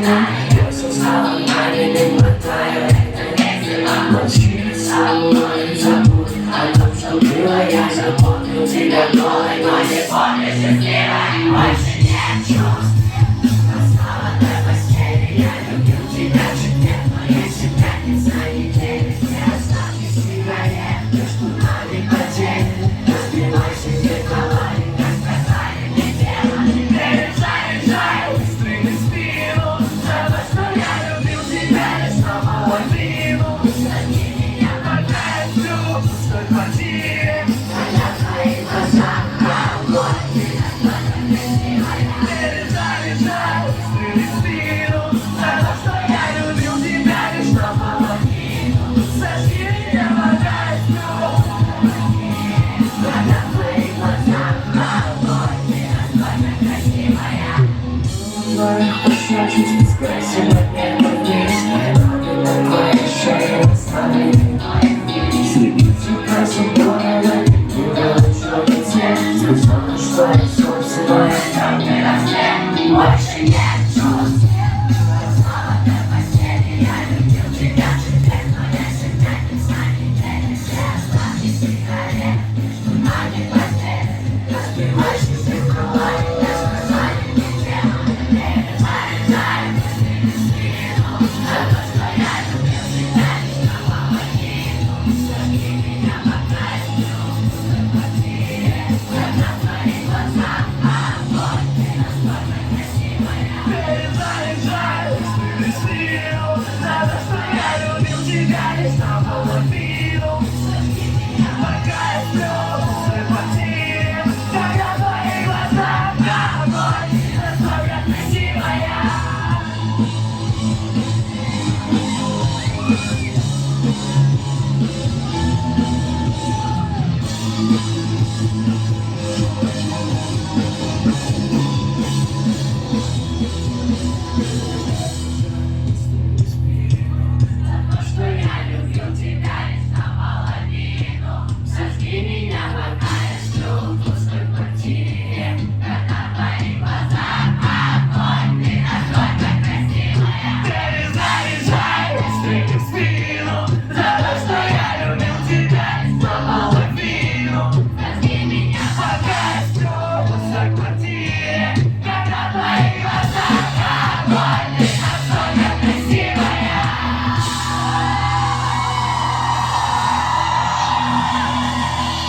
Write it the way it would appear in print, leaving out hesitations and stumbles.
Я сознал, не хватает. Молчи со мной, забудь о том, что было. Я запомнил тебя голой, но не помню счастливой. Больше нет чувств. Снова до постели. Я люблю тебя чуть нет, но если пятница недели, не оставьте сигарет, между нами потери. Разбивайся где-то лай, как сказали, не делай. Перезаряжай, выстрели в спину. За то, что я любил тебя, я снова лавину. Они меня пока сплю в пустой квартире. Когда в твоих глазах огонь, ты настолько красивая. Перезаряжай, выстрели в спину. За то, что я любил тебя, я снова лавину. Сожги меня, пока я сплю. Когда в твоих глазах огонь, ты настолько красивая. Твоих пощечин спать сегодня вниз. Ноги на твоей шее оставили. Среди красок города было черный цвет. Сказала, что я собственное темный рассвет. Больше нет чувств. Снова до постели. Я любил тебя чуть лет, но если пятница недели, все оставьте сигарет, между нами постели. Разбивайся где-то лай, как сказали, не делай. Перезаряжай, выстрели в спину. За то, что я любил тебя, не снова лавину. Сожги меня, пока я сплю в пустой квартире. Когда в твоих глазах огонь.